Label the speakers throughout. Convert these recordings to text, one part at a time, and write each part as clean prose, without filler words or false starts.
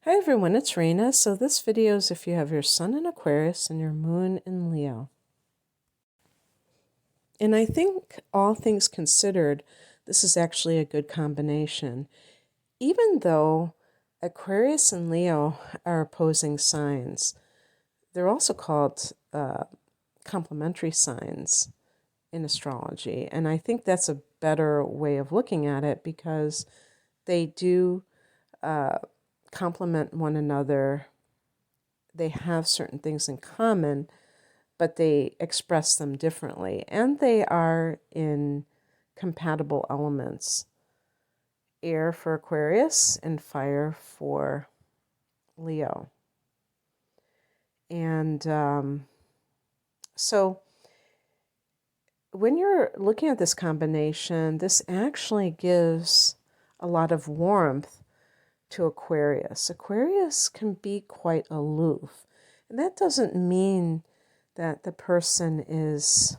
Speaker 1: Hi everyone, it's Raina. So this video is if you have your sun in Aquarius and your moon in Leo. And I think all things considered, this is actually a good combination. Even though Aquarius and Leo are opposing signs, they're also called complementary signs in astrology. And I think that's a better way of looking at it because they do complement one another. They have certain things in common, but they express them differently. And they are in compatible elements. Air for Aquarius and fire for Leo. And so when you're looking at this combination, this actually gives a lot of warmth to Aquarius. Aquarius can be quite aloof. And that doesn't mean that the person is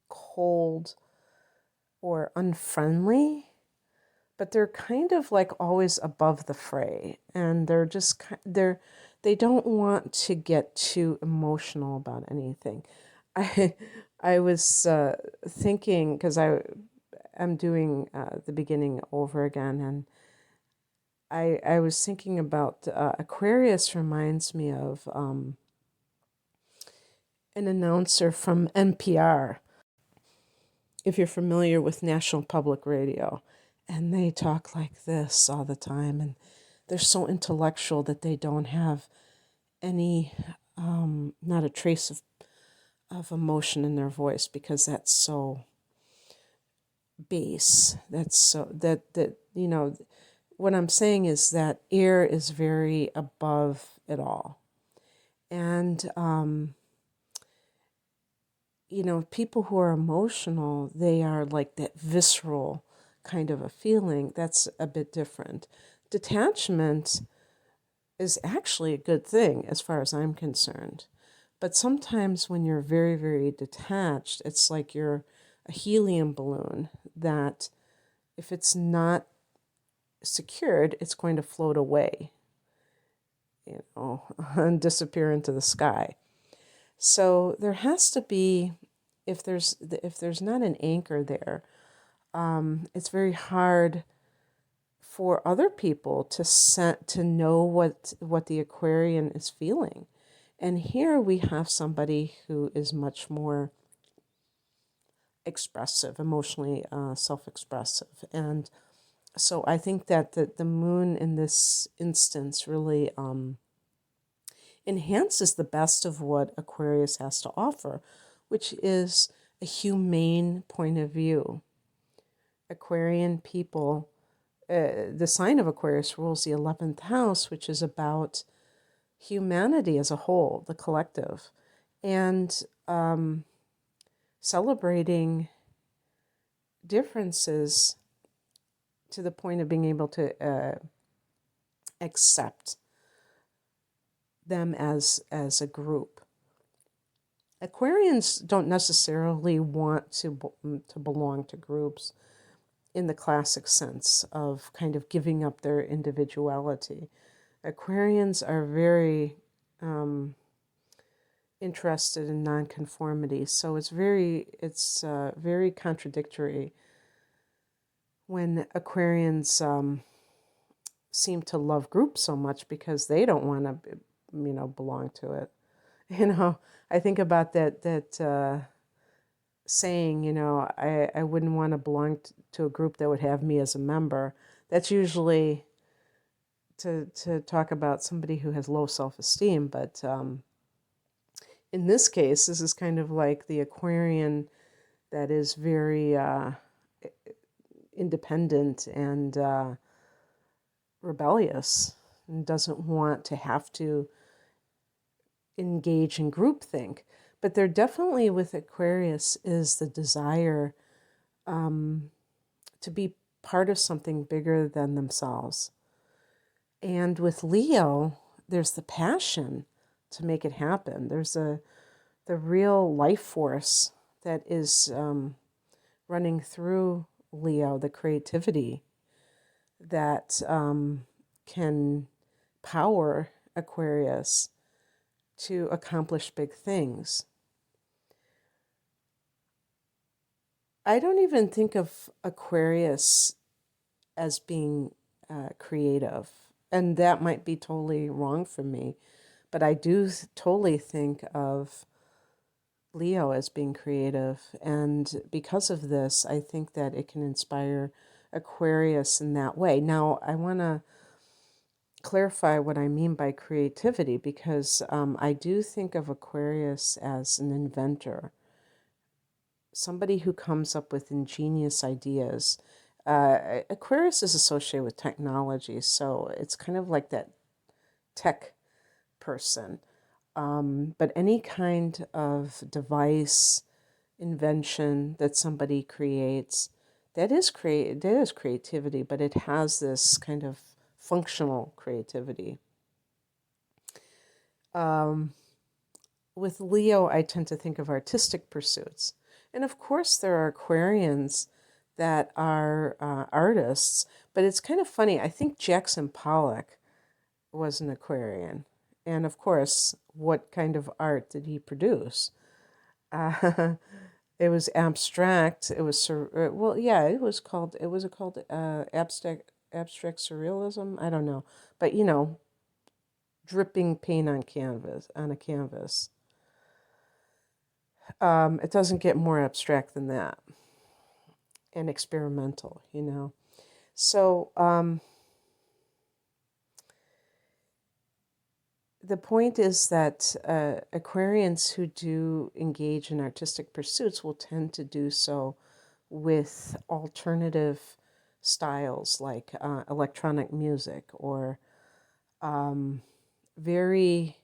Speaker 1: cold or unfriendly, but they're kind of like always above the fray. And they don't want to get too emotional about anything. I was thinking, because I'm doing the beginning over again, and I was thinking about Aquarius reminds me of an announcer from NPR, if you're familiar with National Public Radio, and they talk like this all the time, and they're so intellectual that they don't have any, not a trace of emotion in their voice, because that's so base. That's so what I'm saying is that air is very above it all. And, people who are emotional, they are like that visceral kind of a feeling. That's a bit different. Detachment is actually a good thing as far as I'm concerned. But sometimes when you're very, very detached, it's like you're a helium balloon that if it's not secured, it's going to float away, and disappear into the sky. So there has to be, if there's not an anchor there, it's very hard for other people to know what the Aquarian is feeling. And here we have somebody who is much more expressive, emotionally self-expressive. And so I think that the moon in this instance really enhances the best of what Aquarius has to offer, which is a humane point of view. Aquarian people, the sign of Aquarius rules the 11th house, which is about humanity as a whole, the collective, and celebrating differences to the point of being able to accept them as a group. Aquarians don't necessarily want to belong to groups in the classic sense of kind of giving up their individuality. Aquarians are very interested in nonconformity, so it's very contradictory when Aquarians seem to love groups so much because they don't want to, belong to it. I think about that saying, I wouldn't want to belong to a group that would have me as a member. That's usually to talk about somebody who has low self-esteem, but in this case, this is kind of like the Aquarian that is very independent and rebellious and doesn't want to have to engage in groupthink. But there definitely with Aquarius is the desire to be part of something bigger than themselves. And with Leo, there's the passion to make it happen. There's the real life force that is running through Leo, the creativity that can power Aquarius to accomplish big things. I don't even think of Aquarius as being creative, and that might be totally wrong for me, but I do totally think of Leo as being creative, and because of this, I think that it can inspire Aquarius in that way. Now, I want to clarify what I mean by creativity, because I do think of Aquarius as an inventor, somebody who comes up with ingenious ideas. Aquarius is associated with technology, so it's kind of like that tech person. But any kind of device, invention that somebody creates, that is creativity, but it has this kind of functional creativity. With Leo, I tend to think of artistic pursuits. And of course, there are Aquarians that are artists, but it's kind of funny. I think Jackson Pollock was an Aquarian. And of course, what kind of art did he produce? It was abstract. It was well, yeah. It was called abstract surrealism. I don't know, but dripping paint on a canvas. It doesn't get more abstract than that, and experimental. So the point is that Aquarians who do engage in artistic pursuits will tend to do so with alternative styles like electronic music or very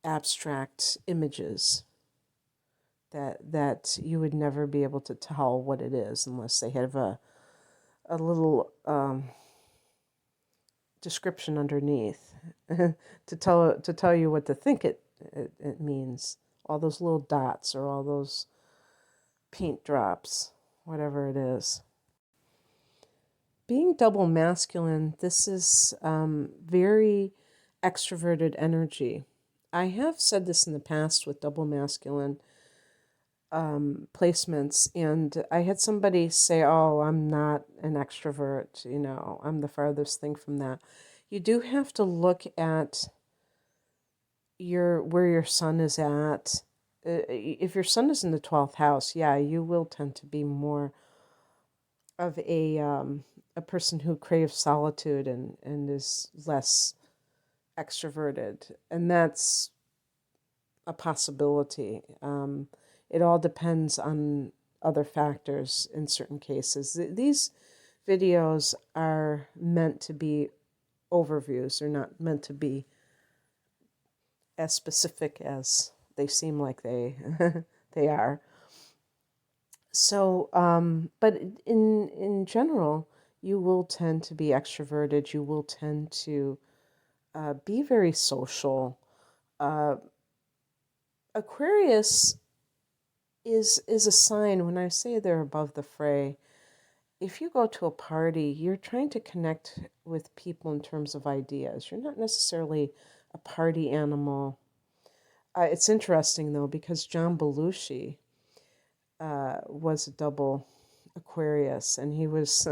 Speaker 1: abstract images that you would never be able to tell what it is unless they have a little description underneath to tell you what to think it means. All those little dots or all those paint drops, whatever it is. Being double masculine, this is very extroverted energy. I have said this in the past with double masculine placements, and I had somebody say, "Oh, I'm not an extrovert, I'm the farthest thing from that." You do have to look at where your sun is at. If your sun is in the 12th house, yeah, you will tend to be more of a person who craves solitude and is less extroverted, and that's a possibility. It all depends on other factors in certain cases. These videos are meant to be overviews. They're not meant to be as specific as they seem like they they are. So, but in general, you will tend to be extroverted. You will tend to be very social. Aquarius is a sign. When I say they're above the fray, if you go to a party, you're trying to connect with people in terms of ideas. You're not necessarily a party animal. It's interesting, though, because John Belushi was a double Aquarius, and he was,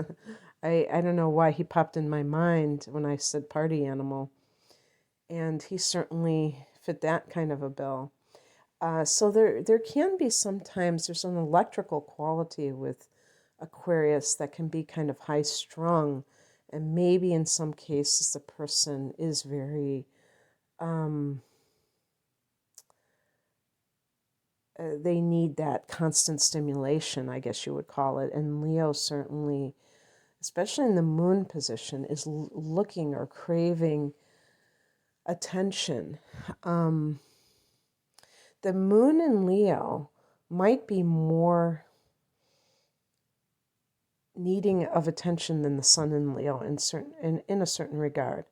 Speaker 1: I don't know why he popped in my mind when I said party animal, and he certainly fit that kind of a bill. So there can be sometimes, there's an electrical quality with Aquarius that can be kind of high strung, and maybe in some cases the person is very they need that constant stimulation, I guess you would call it. And Leo certainly, especially in the moon position, is looking or craving attention. The moon in Leo might be more needing of attention than the sun in Leo in a certain regard,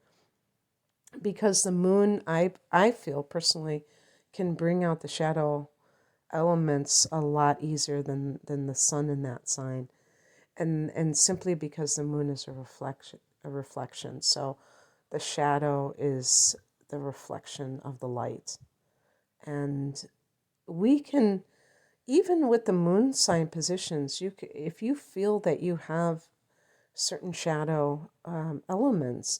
Speaker 1: because the moon, I feel personally, can bring out the shadow elements a lot easier than the sun in that sign, and simply because the moon is a reflection. So the shadow is the reflection of the light. And we can, even with the moon sign positions, if you feel that you have certain shadow elements,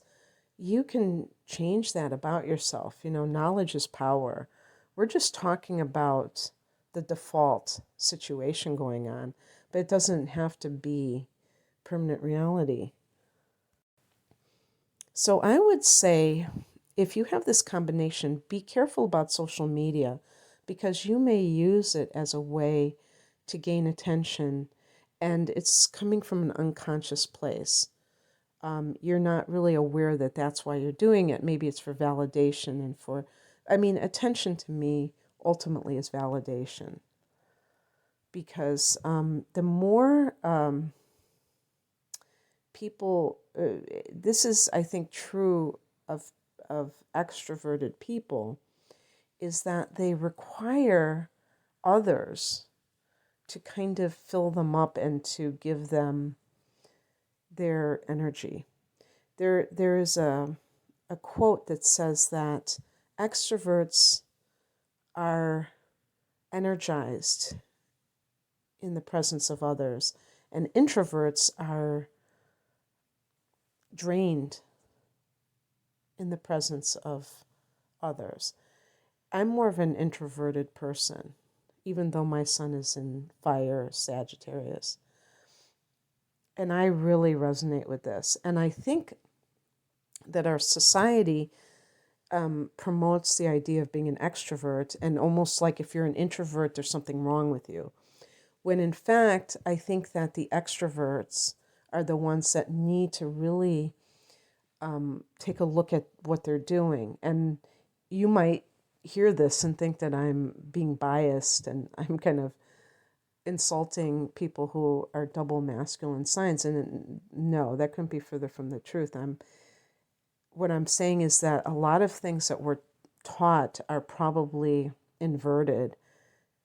Speaker 1: you can change that about yourself. Knowledge is power. We're just talking about the default situation going on, but it doesn't have to be permanent reality. So I would say, if you have this combination, be careful about social media, because you may use it as a way to gain attention, and it's coming from an unconscious place. You're not really aware that that's why you're doing it. Maybe it's for validation and attention to me ultimately is validation. Because the more people, this is, I think, true of extroverted people, is that they require others to kind of fill them up and to give them their energy. There is a quote that says that extroverts are energized in the presence of others, and introverts are drained in the presence of others. I'm more of an introverted person, even though my sun is in fire, Sagittarius. And I really resonate with this. And I think that our society promotes the idea of being an extrovert, and almost like if you're an introvert, there's something wrong with you. When in fact, I think that the extroverts are the ones that need to really take a look at what they're doing. And you might hear this and think that I'm being biased and I'm kind of insulting people who are double masculine signs. And no, that couldn't be further from the truth. What I'm saying is that a lot of things that we're taught are probably inverted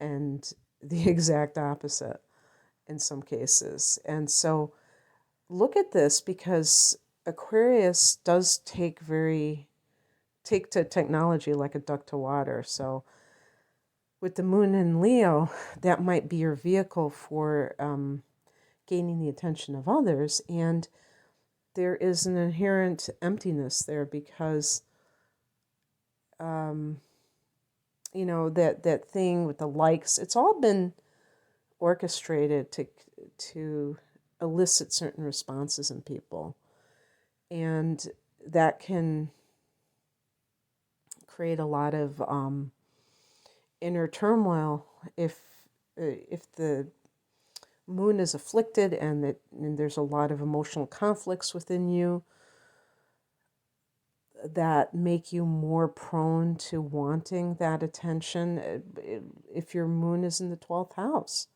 Speaker 1: and the exact opposite in some cases. And so look at this, because Aquarius does take to technology like a duck to water. So with the moon in Leo, that might be your vehicle for gaining the attention of others. And there is an inherent emptiness there, because that thing with the likes, it's all been orchestrated to elicit certain responses in people, and that can create a lot of inner turmoil if the moon is afflicted and there's a lot of emotional conflicts within you that make you more prone to wanting that attention. If your moon is in the 12th house,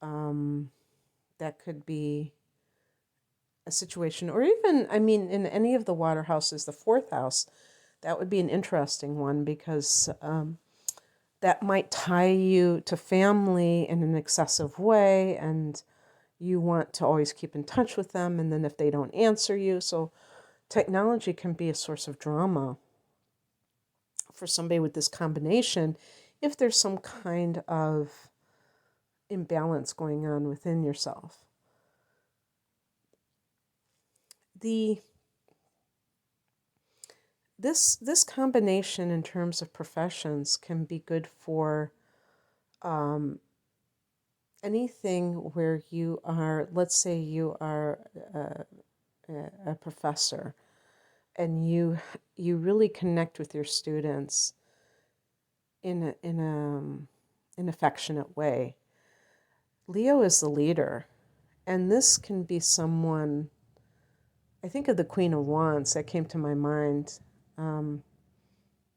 Speaker 1: that could be a situation. Or even, in any of the water houses, the 4th house, that would be an interesting one, because that might tie you to family in an excessive way, and you want to always keep in touch with them, and then if they don't answer you. So technology can be a source of drama for somebody with this combination if there's some kind of imbalance going on within yourself. This combination in terms of professions can be good for anything where you are, let's say you are a professor, and you really connect with your students in an affectionate way. Leo is the leader, and this can be someone. I think of the Queen of Wands that came to my mind,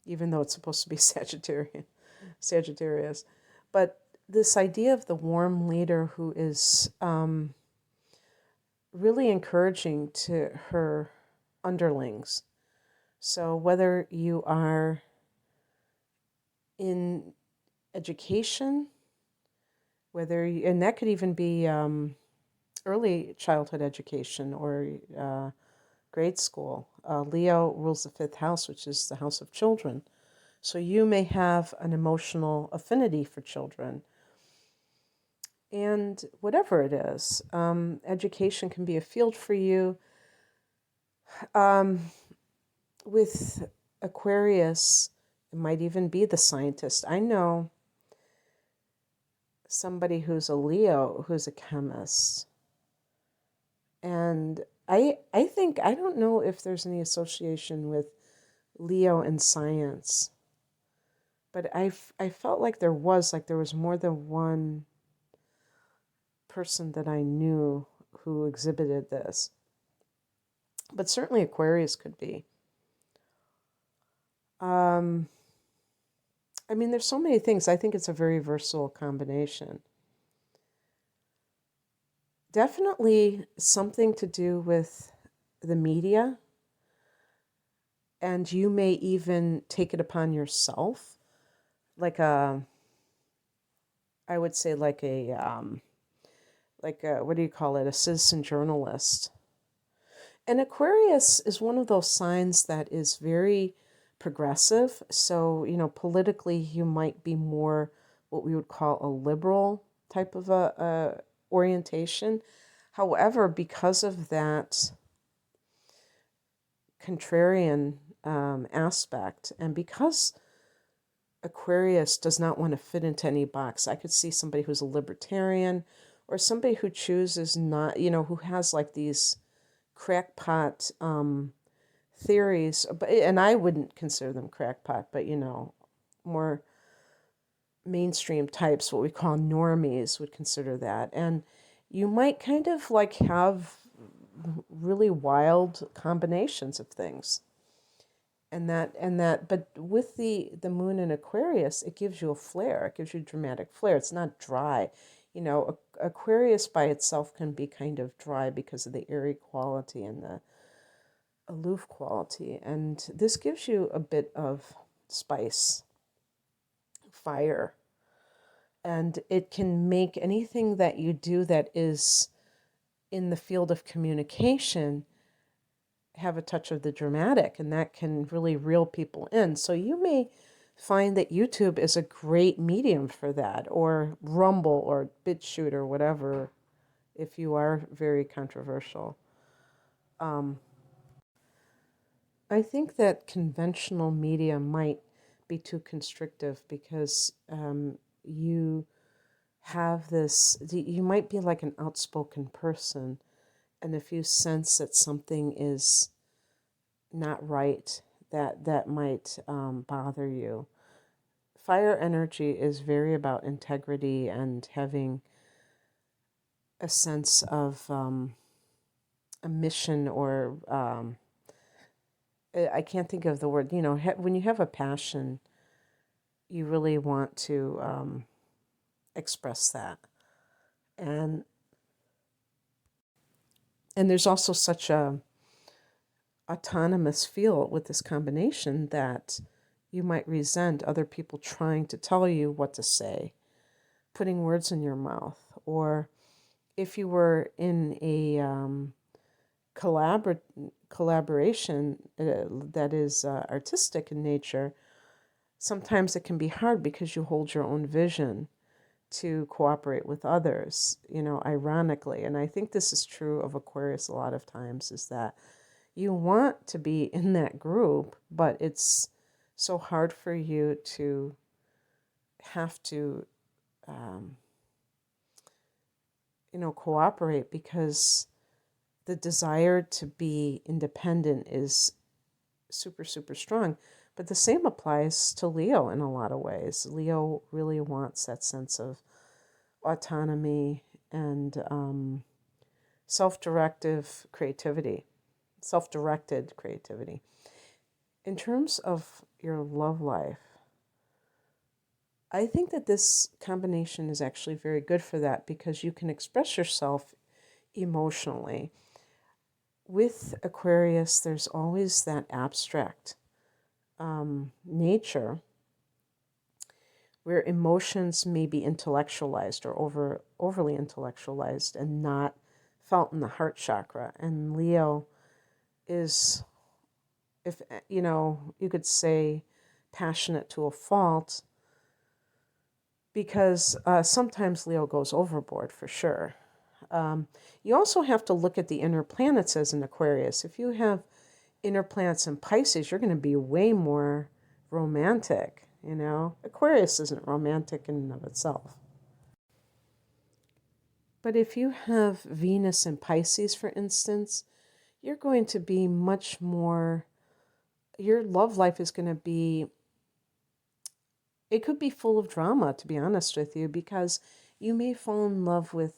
Speaker 1: even though it's supposed to be Sagittarius. But this idea of the warm leader who is really encouraging to her underlings. So whether you are in education, and that could even be early childhood education or grade school, Leo rules the fifth house, which is the house of children. So you may have an emotional affinity for children. And whatever it is, education can be a field for you. With Aquarius, it might even be the scientist. I know somebody who's a Leo who's a chemist. And I think, I don't know if there's any association with Leo and science, but I felt like there was more than one person that I knew who exhibited this. But certainly Aquarius could be. I mean, there's so many things. I think it's a very versatile combination. Definitely something to do with the media, and you may even take it upon yourself, I would say like a what do you call it? A citizen journalist. And Aquarius is one of those signs that is very progressive. So, politically, you might be more what we would call a liberal type of a orientation. However, because of that contrarian aspect, and because Aquarius does not want to fit into any box, I could see somebody who's a libertarian or somebody who chooses not, who has like these crackpot theories, and I wouldn't consider them crackpot, but more mainstream types, what we call normies, would consider that. And you might kind of like have really wild combinations of things. But with the moon in Aquarius, it gives you a flair. It gives you a dramatic flair. It's not dry. Aquarius by itself can be kind of dry because of the airy quality and the aloof quality. And this gives you a bit of spice, fire. And it can make anything that you do that is in the field of communication have a touch of the dramatic, and that can really reel people in. So you may find that YouTube is a great medium for that, or Rumble or BitChute or whatever, if you are very controversial. I think that conventional media might be too constrictive because you have this, you might be like an outspoken person, and if you sense that something is not right, that might bother you. Fire energy is very about integrity and having a sense of a mission, or I can't think of the word, when you have a passion, you really want to express that. And there's also such a autonomous feel with this combination that you might resent other people trying to tell you what to say, putting words in your mouth. Or if you were in a collaboration that is artistic in nature, sometimes it can be hard because you hold your own vision to cooperate with others, ironically. And I think this is true of Aquarius a lot of times, is that you want to be in that group, but it's so hard for you to have to, cooperate, because the desire to be independent is super, super strong. But the same applies to Leo in a lot of ways. Leo really wants that sense of autonomy and self-directed creativity. In terms of your love life, I think that this combination is actually very good for that, because you can express yourself emotionally. With Aquarius, there's always that abstract nature where emotions may be intellectualized or overly intellectualized and not felt in the heart chakra. And Leo is if, you could say passionate to a fault, because sometimes Leo goes overboard for sure. You also have to look at the inner planets as an Aquarius. If you have inner planets in Pisces, you're going to be way more romantic, Aquarius isn't romantic in and of itself. But if you have Venus in Pisces, for instance, you're going to be much more, your love life is going to be, it could be full of drama, to be honest with you, because you may fall in love with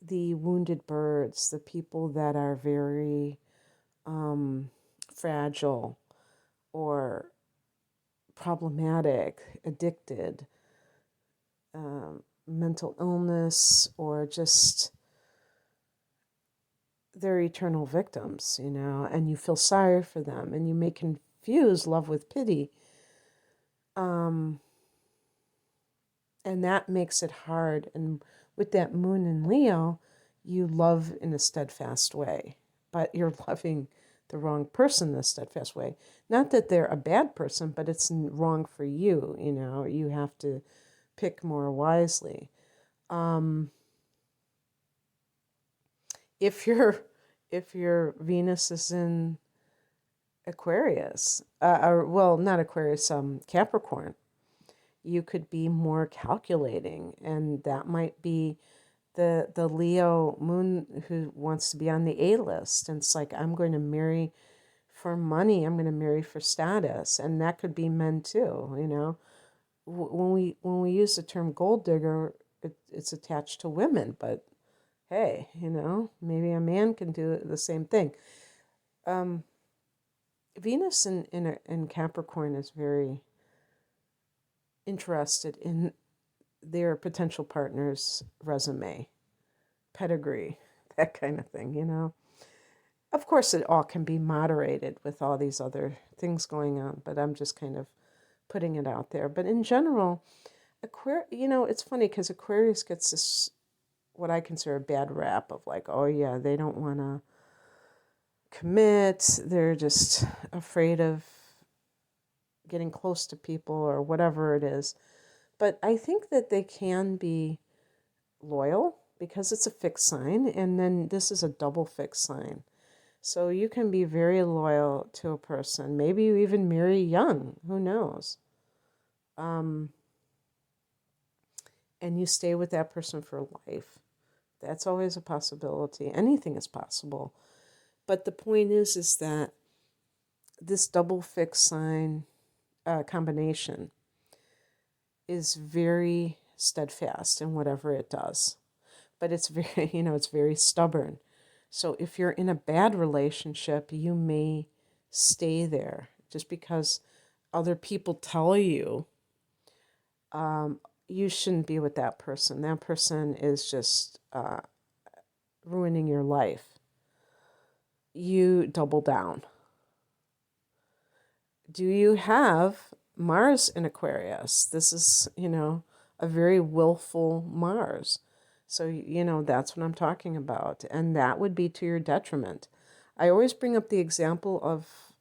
Speaker 1: the wounded birds, the people that are very fragile or problematic, addicted, mental illness, or just they're eternal victims, and you feel sorry for them, and you may confuse love with pity. And that makes it hard. And with that moon in Leo, you love in a steadfast way, but you're loving the wrong person in a steadfast way. Not that they're a bad person, but it's wrong for you, you have to pick more wisely. If your Venus is in Aquarius, not Aquarius, Capricorn, you could be more calculating, and that might be the Leo moon who wants to be on the A list, and it's like, I'm going to marry for money, I'm going to marry for status, and that could be men too. When we use the term gold digger, it's attached to women, but hey, maybe a man can do the same thing. Venus in Capricorn is very interested in their potential partner's resume, pedigree, that kind of thing, Of course, it all can be moderated with all these other things going on, but I'm just kind of putting it out there. But in general, it's funny because Aquarius gets this, what I consider a bad rap of like, oh yeah, they don't want to commit, they're just afraid of getting close to people or whatever it is. But I think that they can be loyal because it's a fixed sign, and then this is a double fixed sign. So you can be very loyal to a person. Maybe you even marry young, who knows? And you stay with that person for life. That's always a possibility. Anything is possible. But the point is that this double fixed sign combination is very steadfast in whatever it does. But it's very, it's very stubborn. So if you're in a bad relationship, you may stay there just because other people tell you you shouldn't be with that person. That person is just ruining your life. You double down. Do you have Mars in Aquarius? This is, a very willful Mars. So, that's what I'm talking about. And that would be to your detriment. I always bring up the example of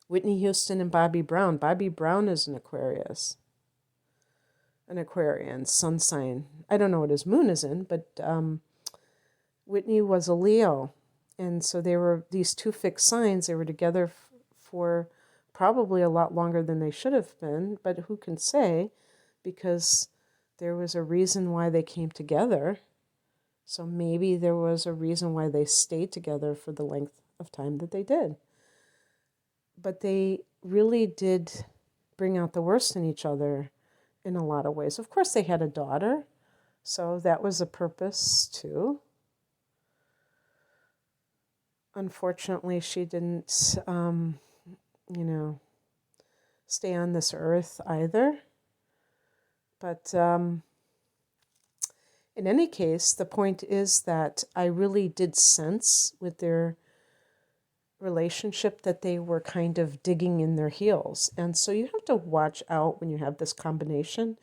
Speaker 1: Whitney Houston and Bobby Brown. Bobby Brown is an Aquarius, an Aquarian, sun sign. I don't know what his moon is in, but Whitney was a Leo. And so they were these two fixed signs. They were together for probably a lot longer than they should have been, but who can say? Because there was a reason why they came together. So maybe there was a reason why they stayed together for the length of time that they did. But they really did bring out the worst in each other in a lot of ways. Of course, they had a daughter, so that was a purpose too. Unfortunately, she didn't, stay on this earth either. But in any case, the point is that I really did sense with their relationship that they were kind of digging in their heels. And so you have to watch out when you have this combination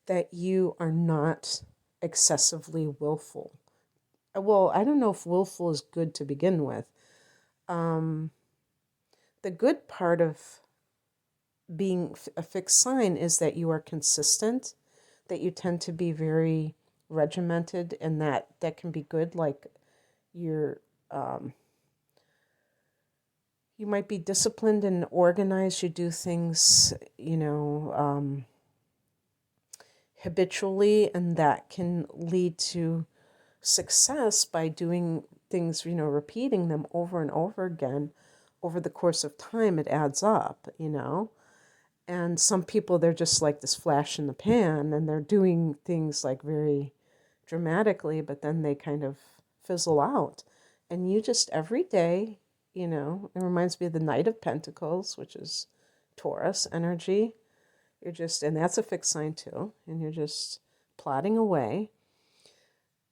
Speaker 1: that you are not excessively willful. Well, I don't know if willful is good to begin with. The good part of being a fixed sign is that you are consistent, that you tend to be very regimented, and that can be good. Like you're, you might be disciplined and organized. You do things, habitually, and that can lead to success by doing things, repeating them over and over again. Over the course of time, it adds up, And some people, they're just like this flash in the pan, and they're doing things like very dramatically, but then they kind of fizzle out. And you just every day, it reminds me of the Knight of Pentacles, which is Taurus energy. And that's a fixed sign too, and you're just plodding away.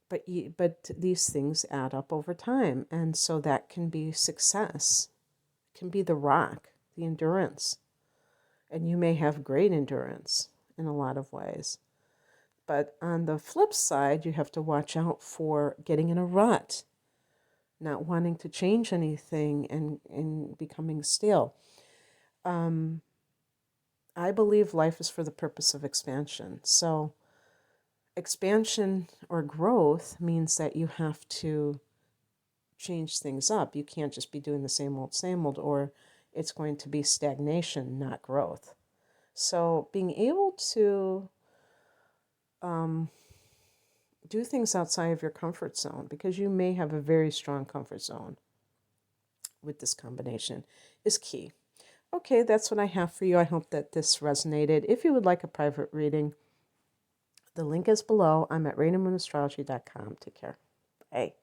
Speaker 1: But these things add up over time, and so that can be success. It can be the rock, the endurance. And you may have great endurance in a lot of ways. But on the flip side, you have to watch out for getting in a rut, not wanting to change anything and becoming stale. I believe life is for the purpose of expansion. So expansion or growth means that you have to change things up. You can't just be doing the same old, or it's going to be stagnation, not growth. So being able to do things outside of your comfort zone, because you may have a very strong comfort zone with this combination, is key. Okay, that's what I have for you. I hope that this resonated. If you would like a private reading, the link is below. I'm at RainandMoonAstrology.com. Take care. Bye.